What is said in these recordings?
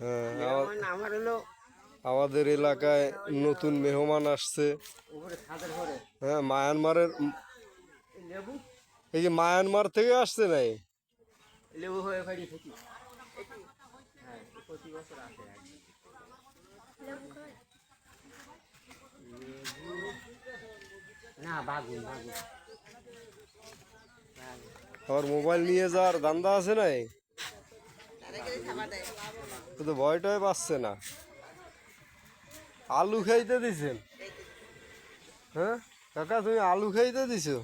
হ্যাঁ, আমার হলো আমাদের এলাকায় নতুন মেহমান আসছে। উপরে ছাদের ঘরে হ্যাঁ, মায়ানমারের লেবু এই যে মায়ানমার থেকে আসছে নাই? লেবু হয়ে বাড়ি থেকে হ্যাঁ প্রতি বছর আসে আর কি। না বাগুন বাগুন আবার মোবাইল নিয়ে যাওয়ার ধান্দা আছে নাই? তো তো ভয়টাই পাচ্ছে না। আলু খাইতে দিছেন? হ্যাঁ কাকা, তুমি আলু খাইতে দিছো?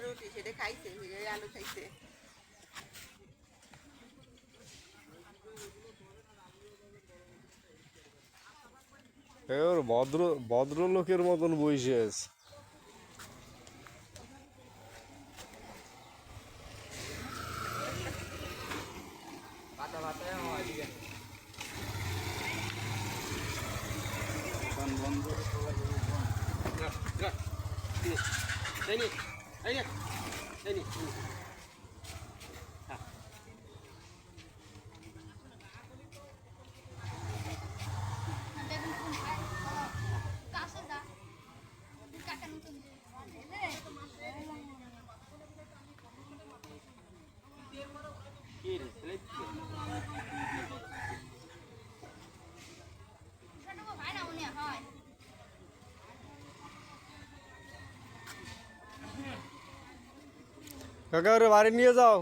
রুটি সেটা খাইছে, আলু খাইছে। এবার ভদ্রলোকের মতন বসে আছে। পাতা পাতা এদিকে বন্ধ এই নে এই নে এই নে কি রে ছেলে কাকা, ওরে বাড়ি নিয়ে যাও।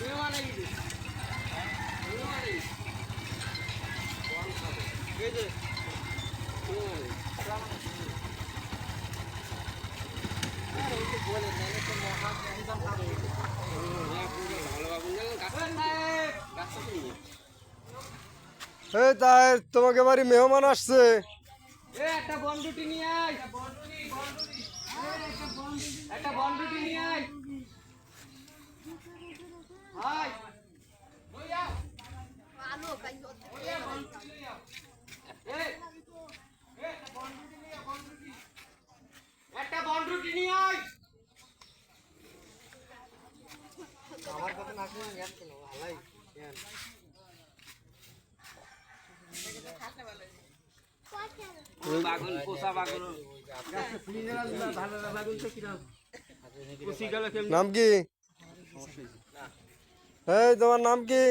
মেওয়া লাগি দে মেওয়া লাগি কোন খাবে এই যে মেওয়া লাগি আরে এই তো বলে না তো মহা একদম খাবে ভালো বাবু না গাছ নিয়ে এই তাই তোমাকে বাড়ি মেহমান আসছে। এ একটা বনরুটি নিয়ে আয় একটা বনরুটি নিয়ে আয় হাই লইয়া আলু খাইছো একটা বনরুটি নিয়ে আয় আমার কথা না শুনে জ্ঞান কেন ভালাই জ্ঞান বাগুন পোষা বাগুন ভালো বাগুন তো কিরকম কুচি গেল কেমন নাম কি? এই তোমার নাম কি?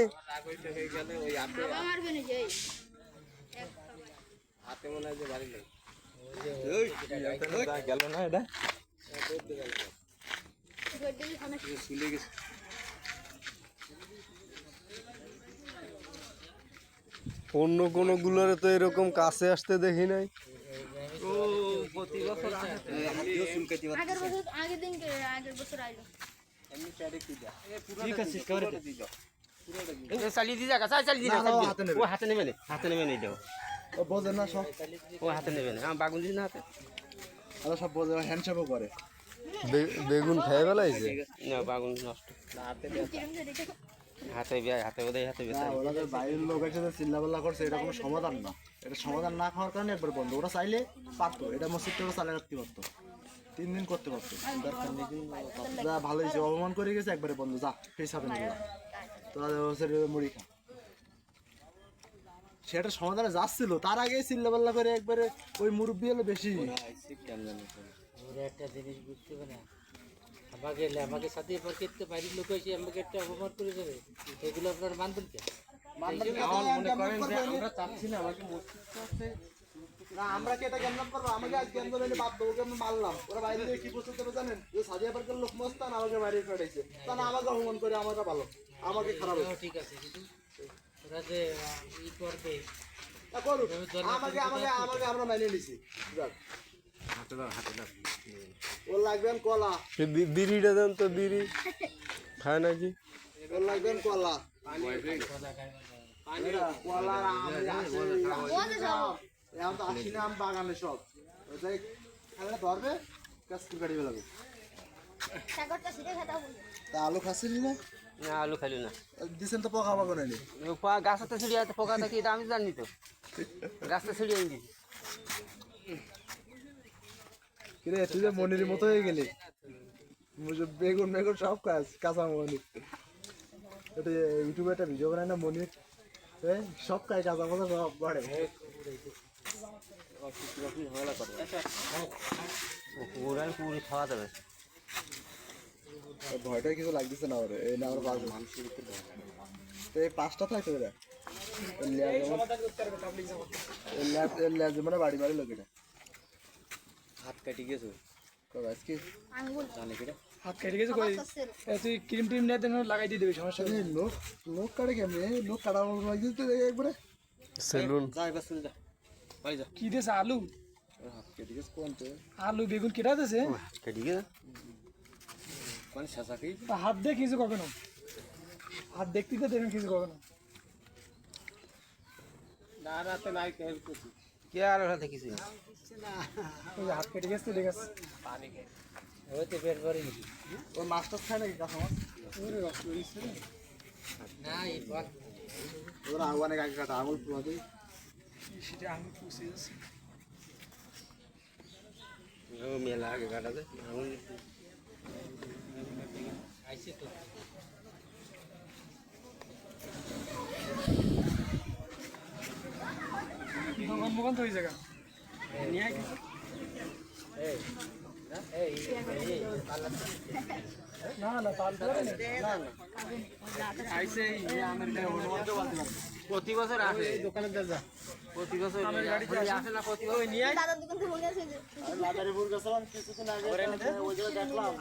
মারবে না যে হাতে মনে হয় যে বাড়ি নেই গেল না এটা। গড্ডি খানা শুলে গেছে অন্য কোনো গুলোরে তো এরকম কাছে আসতে দেখি নাই। ও প্রতি বছর আসে হাতেও চুলকাইতে আগের বছর আইলো এমনি প্যাডে কি দা ঠিক আছে করে দে দি দাও এই চালিয়ে দি জায়গা চালিয়ে দি ও হাতে নেবে নেই দাও ও বোঝে না সব ও হাতে নেবে না আমার বাগুন দিস না হাতে আর সব বোঝে হ্যান্ডশেপও করে বেগুন খেয়ে ফেলাইছে। না বাগুন নষ্ট হাতে বেয় হাতে বোধহয় হাতে না বেসাই ওরা যে বাইরের লোক এসে চিল্লাপাল্লা করছে এটা কোনো সমাধান না, এটা সমাধান না খাওয়ার কারণে একবার বন্ধ। ওরা চাইলে পারতো, এটা মসজিদটা ওরা চালিয়ে রাখতে পারতো, 3 দিন করতে পারতো। দরকার নেই, যা ভালো হয়েছে, অপমান করে গেছে, একবারে বন্ধ, যা ফেস হবে না তোরা হচ্ছে মুড়ি খা। সেটা সমাধানে যাচ্ছিল, তার আগে চিল্লাপাল্লা করে একবারে ওই মুরব্বী হলো বেশি। ওরা একটা জিনিস বুঝতে পারে না, আমাকে সাথে এবার ক্ষেত্রে বাড়ির লোক এসে আমাকে একটা অপমান করে যাবে, এগুলো আপনার মানবেন কে? আমরা চাচ্ছি না আমাকে না, আমরা কি এটা কেমন করবো? আমাকে আজ কেন ধরে বাদ দেবো, আমি মারলাম, ওরা বাইরে থেকে কি প্রস্তুত হবে জানেন? যে সাজিয়া পার্কের লোক মস্তান আমাকে বাইরে ফেটাইছে, তা না আমাকে অপমান করে, আমাকে ভালো, আমাকে খারাপ এটাও ঠিক আছে, কিন্তু ওরা যে ই করবে করুক, আমাকে আমাকে আমাকে আমরা মানিয়ে নিছি। যাক, ওর লাগবেন কলা, বিড়িটা দেন তো, বিড়ি খায় নাকি? ওর লাগবেন কলা, কলা এখন তো আসি না, আম বাগানে সব ওটাই খেলা ধরবে, কাজ গাড়ি বেলাবে। তা আলু খাচ্ছিস না? না আলু খাইলো না দিছেন তো পোকা বাগানে নেই, গাছটা ছিড়িয়ে পোকা থাকি আমি জানি তো গাছটা ছিড়িয়ে দিই কিরে তুই যে মনির মতো হয়ে গেলি বেগুন বেগুন সব কাজ কাঁচা মনি এটা ইউটিউবে একটা ভিডিও বানায় না মনির সব কাজ কাঁচা মতো সব করে পুরান পুরি খাওয়া যাবে ভয়টা কিছু লাগতেছে না ওরে এই না আমার পাঁচ মানুষের তো এই পাঁচটা থাকতে পারে মানে বাড়ি বাড়ি লোক এটা হাত কাটি গেছে কবে আজকে আঙ্গুল জানে কিটা হাত কেটে গেছে কই তুই ক্রিম টিম নিয়ে দেন লাগাই দিয়ে দিবি সমস্যা নেই লোক লোক কাটে কেমনে লোক কাটানোর লাগছে একবারে সেলুন যা এবার চলে যা বাড়ি যা কি দিয়েছে আলু হাত কেটে গেছে কোনতে আলু বেগুন কেটে দিয়েছে কেটে গেছে মানে শেষা কি হাত দিয়ে কিছু কখনো হাত দেখতে তো দেখেন কিছু কখনো না রাতে নাই কেউ কিছু কে আর ওটা দেখিছি ওই যে হাত কেটে গেছে দেখে হয়তো পেট ভরে নাকি ওই মাছটা খায় নাকি কাঁচা মাছ না এই বাঘ ওরা অনেক আগে কাটা আঙুল পুরো দিই সেটা আঙুল পুষে যাচ্ছে মেলা আগে কাটাতে আইসে তো মোকান তো ওই জায়গা নিয়ে আয় এই এই এই না না তাল ধরে না আইছে প্রতি বছর আসে দোকানে যা প্রতি বছর আসে না প্রতি বছর নিয়ে দাদার দোকান থেকে মনে আছে যে মাদারীপুর গেছিলাম কিছুদিন আগে ওই জায়গায় দেখলাম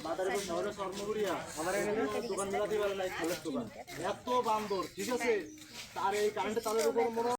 মাদারীপুর শহরে স্বর্ণপুরিয়া আমার দোকান মেলাতে পারে না খালের দোকান এত বান্দর ঠিক আছে তার এই কারেন্টের তারের উপর মনে